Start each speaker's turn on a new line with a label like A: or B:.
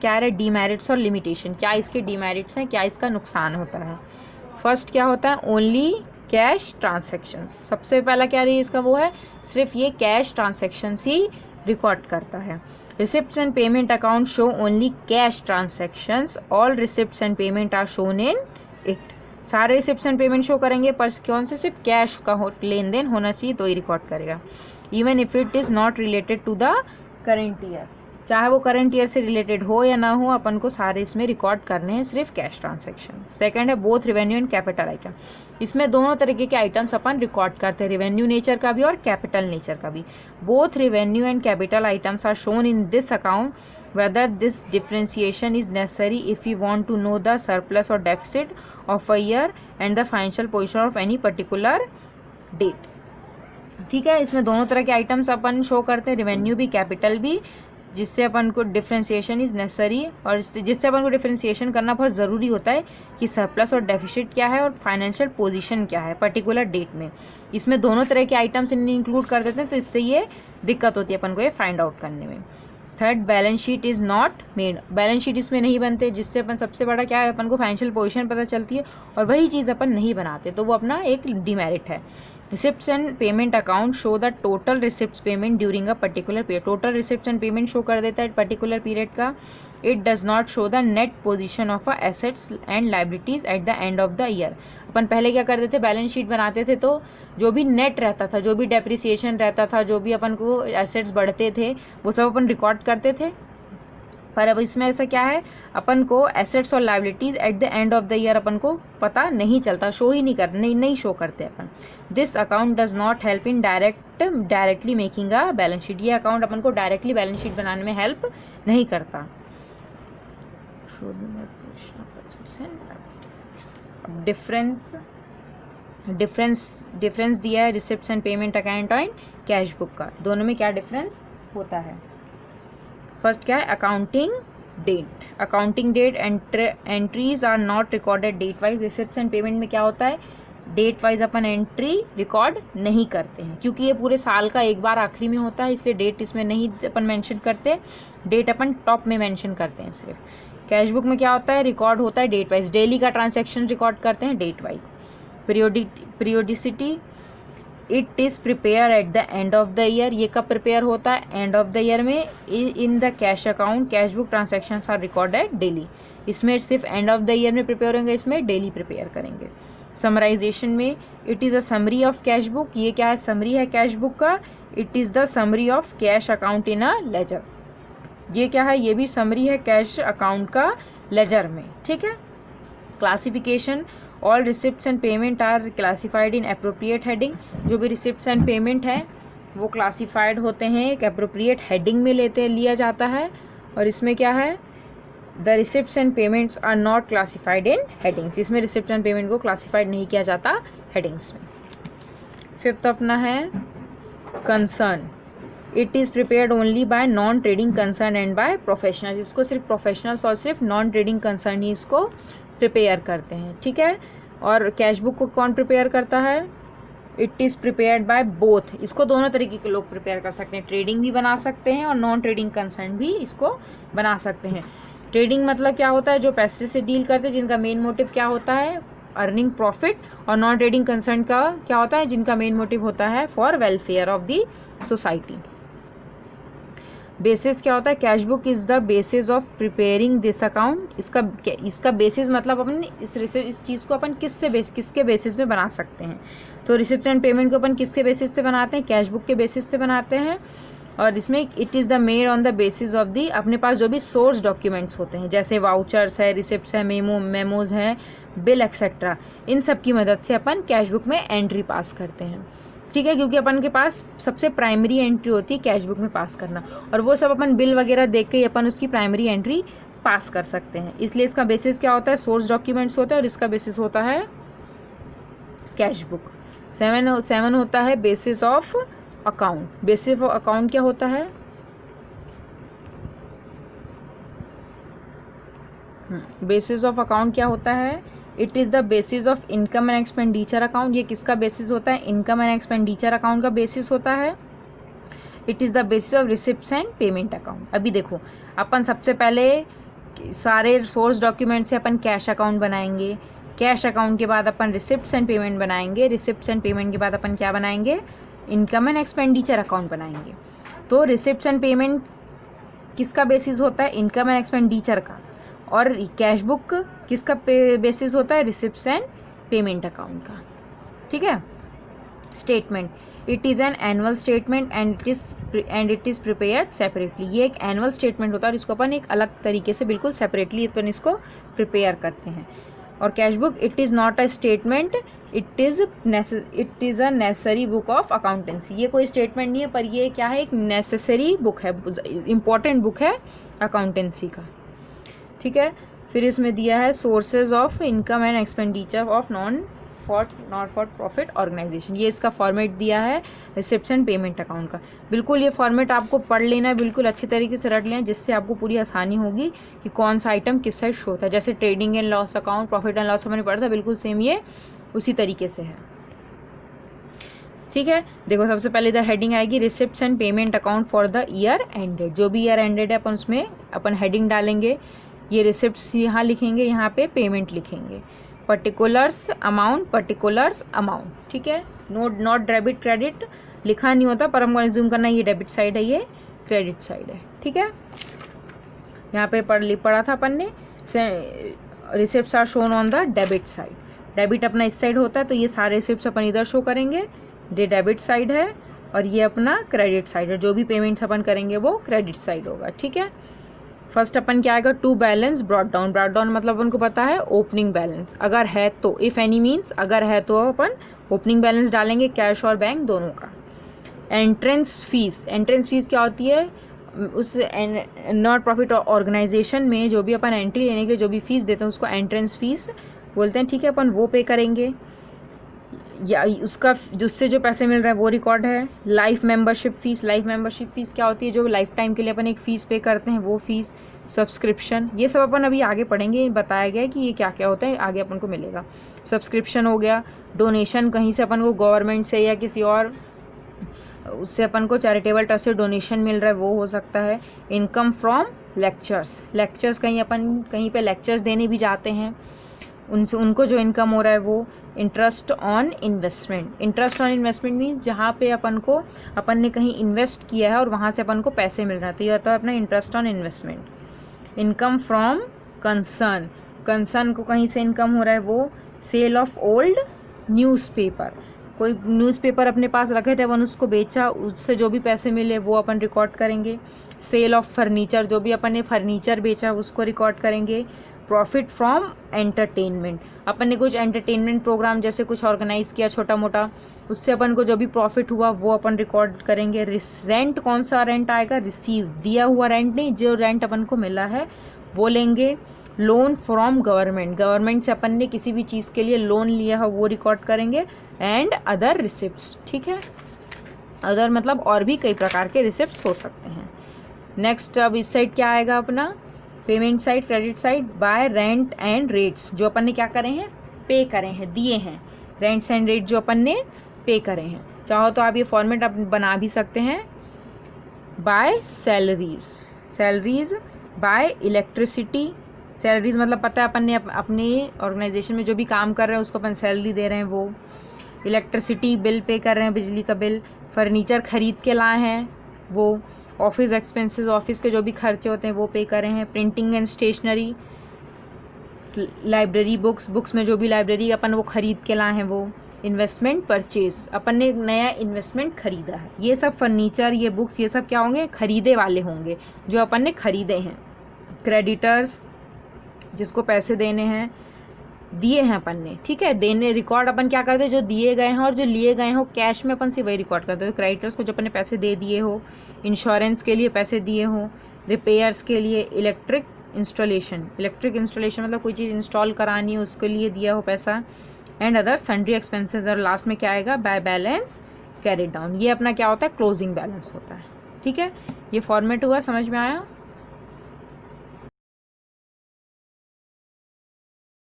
A: क्या है डीमेरिट्स और लिमिटेशन, क्या इसके डीमेरिट्स हैं, क्या इसका नुकसान होता है। फर्स्ट क्या होता है, ओनली कैश ट्रांसैक्शंस। सबसे पहला क्या रही इसका वो है, सिर्फ ये कैश ट्रांसैक्शंस ही रिकॉर्ड करता है। Receipts and payment account show only cash transactions, all receipts and payment are shown in it. सारे रिसिप्ट्स एंड पेमेंट शो करेंगे, पर कौन से, सिर्फ कैश का लेन देन होना चाहिए तो ही रिकॉर्ड करेगा। Even if it is not related to the current year, चाहे वो करंट ईयर से रिलेटेड हो या ना हो, अपन को सारे इसमें रिकॉर्ड करने हैं, सिर्फ कैश ट्रांसैक्शन। सेकंड है both revenue and capital item. इसमें दोनों तरीके के आइटम्स अपन रिकॉर्ड करते हैं, रेवेन्यू नेचर का भी और कैपिटल नेचर का भी। Both revenue and capital items are shown in this account whether this differentiation is necessary if we want to know the surplus or deficit of a year and the financial position of any particular date। ठीक है, इसमें दोनों तरह के items अपन show करते हैं, revenue भी capital भी, जिससे अपन को डिफ्रेंसिएशन इज़ नेसेसरी, और जिससे अपन को डिफ्रेंसिएशन करना बहुत ज़रूरी होता है कि सरप्लस और डेफिसिट क्या है और फाइनेंशियल पोजीशन क्या है पर्टिकुलर डेट में। इसमें दोनों तरह के आइटम्स इंक्लूड कर देते हैं, तो इससे ये दिक्कत होती है अपन को ये फाइंड आउट करने में। Third, balance sheet is not made. Balance sheet इसमें नहीं बनते, जिससे अपन सबसे बड़ा क्या है, अपन को फाइनेंशियल पोजीशन पता चलती है, और वही चीज़ अपन नहीं बनाते, तो वो अपना एक डिमेरिट है। Receipts and payment account show the total receipts payment during a particular period. Total receipts and payment show कर देता है पर्टिकुलर पीरियड का। It does not show the net position of a assets and liabilities at the end of the year. अपन पहले क्या करते थे, balance sheet बनाते थे, तो जो भी नेट रहता था, जो भी डेप्रिसिएशन रहता था, जो भी अपन को एसेट्स बढ़ते थे, वो सब अपन रिकॉर्ड करते थे। पर अब इसमें ऐसा क्या है, अपन को एसेट्स और liabilities at the end of the year अपन को पता नहीं चलता, शो ही नहीं शो करते अपन। This account does not help in directly making a balance sheet. ये अकाउंट अपन को डायरेक्टली बैलेंस शीट बनाने में हेल्प नहीं करता। डिफरेंस दिया है receipts and payment account and cash book का, दोनों में क्या डिफरेंस होता है। फर्स्ट क्या है, accounting date. Accounting date entries are not recorded date wise. Receipts and payment में क्या होता है, डेट वाइज अपन एंट्री रिकॉर्ड नहीं करते हैं, क्योंकि ये पूरे साल का एक बार आखिरी में होता है, इसलिए डेट इसमें नहीं अपन मेंशन करते, डेट अपन टॉप में मेंशन करते हैं सिर्फ। कैश बुक में क्या होता है, रिकॉर्ड होता है डेट वाइज, डेली का ट्रांजैक्शन रिकॉर्ड करते हैं date wise. Periodicity, it is prepare at the end of the year. ये कब प्रिपेयर होता है, एंड ऑफ द ईयर में। In the cash account cash book transactions are recorded daily. इसमें सिर्फ एंड ऑफ द ईयर में prepare होंगे, इसमें डेली प्रिपेयर करेंगे। समराइजेशन में, it is a summary of cash book. ये क्या है, समरी है कैश बुक का। It is the summary of cash account in a ledger. ये क्या है, ये भी समरी है कैश अकाउंट का लेजर में। ठीक है। Classification, all receipts and payment are classified in appropriate heading. जो भी रिसिप्ट्स एंड पेमेंट है वो क्लासिफाइड होते हैं, एक अप्रोप्रिएट हेडिंग में लिया जाता है। और इसमें क्या है, the receipts and payments are not classified in headings. इसमें रिसिप्ट एंड पेमेंट को क्लासिफाइड नहीं किया जाता हेडिंग्स में। फिफ्थ अपना है concern. It is prepared only by non trading concern and by professionals. इसको सिर्फ प्रोफेशनल्स और सिर्फ नॉन ट्रेडिंग कंसर्न ही इसको प्रिपेयर करते हैं। ठीक है। और कैश बुक को कौन प्रिपेयर करता है, it is prepared by both. इसको दोनों तरीके के लोग प्रिपेयर कर सकते हैं, ट्रेडिंग भी बना सकते हैं और नॉन ट्रेडिंग कंसर्न भी इसको बना सकते हैं। ट्रेडिंग मतलब क्या होता है, जो पैसे से डील करते हैं, जिनका मेन मोटिव क्या होता है, अर्निंग प्रॉफिट। और नॉन ट्रेडिंग कंसर्न का क्या होता है, जिनका मेन मोटिव होता है for welfare of the society. Basis क्या होता है, cash book is the basis of preparing this account. इसका बेसिस मतलब अपन इस चीज़ को अपन किसके बेसिस पे बना सकते हैं। तो रिसिप्ट एंड पेमेंट को अपन किसके बेसिस पे बनाते हैं, कैश बुक के बेसिस पे बनाते हैं। और इसमें it is the made on the basis of the, अपने पास जो भी सोर्स डॉक्यूमेंट्स होते हैं, जैसे वाउचर्स है, रिसिप्ट्स है, मेमोज हैं, बिल एक्सेट्रा, इन सब की मदद से अपन कैश बुक में एंट्री पास करते हैं। ठीक है, क्योंकि अपन के पास सबसे प्राइमरी एंट्री होती है कैश बुक में पास करना, और वो सब अपन बिल वगैरह देख के अपन उसकी प्राइमरी एंट्री पास कर सकते हैं। इसलिए इसका बेसिस क्या होता है, सोर्स डॉक्यूमेंट्स होता है, और इसका बेसिस होता है कैश बुक। 7 होता है basis of account. Basis of account क्या होता है, बेसिस ऑफ अकाउंट क्या होता है, it is the basis of income and expenditure account. ये किसका बेसिस होता है, इनकम एंड एक्सपेंडिचर अकाउंट का बेसिस होता है। It is the basis of receipts and payment account. अभी देखो, अपन सबसे पहले सारे सोर्स डॉक्यूमेंट से अपन कैश अकाउंट बनाएंगे, कैश अकाउंट के बाद अपन रिसिप्ट्स एंड पेमेंट बनाएंगे, रिसिप्ट्स एंड पेमेंट के बाद अपन क्या बनाएंगे, इनकम एंड एक्सपेंडिचर अकाउंट बनाएंगे। तो रिसिप्ट्स एंड पेमेंट किसका बेसिस होता है, इनकम एंड एक्सपेंडिचर का, और कैश बुक किसका बेसिस होता है, रिसिप्ट्स एंड पेमेंट अकाउंट का। ठीक है। Statement, it is an annual statement and it is prepared separately. ये एक एनुअल स्टेटमेंट होता है और इसको अपन एक अलग तरीके से बिल्कुल सेपरेटली अपन इसको प्रिपेयर करते हैं। और cash book, it is not a statement, it is a necessary book of accountancy. ये कोई स्टेटमेंट नहीं है, पर ये क्या है, एक नेसेसरी बुक है, इम्पॉर्टेंट बुक है अकाउंटेंसी का। ठीक है। फिर इसमें दिया है sources of income and expenditure of not for profit organisation. ये इसका फॉर्मेट दिया है रिसिप्ट्स एंड पेमेंट अकाउंट का। बिल्कुल ये फॉर्मेट आपको पढ़ लेना है, बिल्कुल अच्छी तरीके से रट लेना, जिससे आपको पूरी आसानी होगी कि कौन सा आइटम किस साइड शो होता है। जैसे trading and loss account, profit and loss मैंने पढ़ा था, बिल्कुल सेम ये उसी तरीके से है। ठीक है। देखो सबसे पहले इधर हेडिंग आएगी receipts and payment account for the year ended. जो भी ईयर एंडेड है अपन उसमें अपन हेडिंग डालेंगे। ये रिसिप्ट्स यहाँ लिखेंगे, यहाँ पे पेमेंट लिखेंगे, पर्टिकुलर्स अमाउंट। ठीक है। नॉट डेबिट क्रेडिट लिखा नहीं होता, पर हमको रिज्यूम करना ये डेबिट साइड है, ये क्रेडिट साइड है। ठीक है। यहाँ पे पढ़ा था अपन ने, receipts are shown on the debit side. Debit अपना इस साइड होता है, तो ये सारे रिसिप्ट्स अपन इधर शो करेंगे, ये डेबिट साइड है, और ये अपना क्रेडिट साइड है। जो भी पेमेंट्स अपन करेंगे वो क्रेडिट साइड होगा। ठीक है। फर्स्ट अपन क्या आएगा, टू बैलेंस ब्रॉट डाउन मतलब अपन को पता है ओपनिंग बैलेंस, अगर है तो, इफ़ एनी मीन्स अगर है तो अपन ओपनिंग बैलेंस डालेंगे, कैश और बैंक दोनों का। एंट्रेंस फीस क्या होती है, उस नॉट प्रॉफिट ऑर्गेनाइजेशन में जो भी अपन एंट्री लेने के लिए जो भी फीस देते हैं उसको एंट्रेंस फीस बोलते हैं। ठीक है। अपन वो पे करेंगे, या उसका जिससे जो पैसे मिल रहा है वो रिकॉर्ड है। लाइफ मेंबरशिप फीस क्या होती है, जो लाइफ टाइम के लिए अपन एक फ़ीस पे करते हैं वो फीस। सब्सक्रिप्शन, ये सब अपन अभी आगे पढ़ेंगे, बताया गया है कि ये क्या क्या होता है, आगे अपन को मिलेगा। सब्सक्रिप्शन हो गया। डोनेशन, कहीं से अपन को गवर्नमेंट से या किसी और उससे अपन को चैरिटेबल ट्रस्ट से डोनेशन मिल रहा है, वो हो सकता है। इनकम फ्रॉम लेक्चर्स कहीं पे लेक्चर्स देने भी जाते हैं, उनसे उनको जो इनकम हो रहा है वो। इंटरेस्ट ऑन इन्वेस्टमेंट मीन्स जहाँ पे अपन ने कहीं इन्वेस्ट किया है और वहाँ से अपन को पैसे मिल रहे हैं, तो ये होता है अपना interest on investment. Income from concern को कहीं से इनकम हो रहा है वो। सेल ऑफ ओल्ड न्यूज़पेपर, कोई न्यूज़पेपर अपने पास रखे थे, अपन उसको बेचा, उससे जो भी पैसे मिले वो अपन रिकॉर्ड करेंगे। सेल ऑफ फर्नीचर, जो भी अपन ने फर्नीचर बेचा उसको रिकॉर्ड करेंगे। प्रॉफिट फ्रॉम एंटरटेनमेंट, अपन ने कुछ एंटरटेनमेंट प्रोग्राम जैसे कुछ ऑर्गेनाइज किया छोटा मोटा, उससे अपन को जो भी प्रॉफिट हुआ वो अपन रिकॉर्ड करेंगे। रेंट, कौन सा रेंट आएगा, रिसीव, दिया हुआ रेंट नहीं, जो रेंट अपन को मिला है वो लेंगे। लोन फ्रॉम गवर्नमेंट से अपन ने किसी भी चीज़ के लिए लोन लिया हो वो रिकॉर्ड करेंगे। And other receipts. ठीक है। अदर मतलब और भी कई प्रकार के रिसिप्ट्स हो सकते हैं। नेक्स्ट अब इस साइड क्या आएगा अपना, payment side, credit side. Bye rent and rates, जो अपन ने क्या करे हैं, पे करे हैं, दिए हैं। रेंट्स एंड रेट जो अपन ने पे करे हैं। चाहो तो आप ये फॉर्मेट आप बना भी सकते हैं। By salaries by electricity. Salaries मतलब पता है अपन ने अपने ऑर्गेनाइजेशन में जो भी काम कर रहे हैं उसको अपन सैलरी दे रहे हैं वो। इलेक्ट्रिसिटी बिल पे कर रहे हैं, बिजली का बिल। फर्नीचर खरीद के लाए हैं वो। ऑफिस एक्सपेंसेस, ऑफिस के जो भी खर्चे होते हैं वो पे कर रहे हैं। Printing and stationery. Library books में जो भी लाइब्रेरी अपन वो खरीद के लाए हैं वो। इन्वेस्टमेंट परचेज, अपन ने एक नया इन्वेस्टमेंट खरीदा है। ये सब फर्नीचर, ये बुक्स, ये सब क्या होंगे, खरीदे वाले होंगे, जो अपन ने खरीदे हैं। क्रेडिटर्स, जिसको पैसे देने हैं, दिए हैं अपन ने। ठीक है। देने रिकॉर्ड अपन क्या करते हैं, जो दिए गए हैं और जो लिए गए हो कैश में अपन से वही रिकॉर्ड करते हैं। क्रेडिटर्स को जो अपन ने पैसे दे दिए हो, इंश्योरेंस के लिए पैसे दिए हो, रिपेयर्स के लिए, इलेक्ट्रिक इंस्टॉलेशन मतलब कोई चीज़ इंस्टॉल करानी है उसके लिए दिया हो पैसा। And other sundry expenses. और लास्ट में क्या आएगा, बाय बैलेंस कैरिड डाउन। ये अपना क्या होता है, क्लोजिंग बैलेंस होता है। ठीक है। ये फॉर्मेट हुआ, समझ में आया।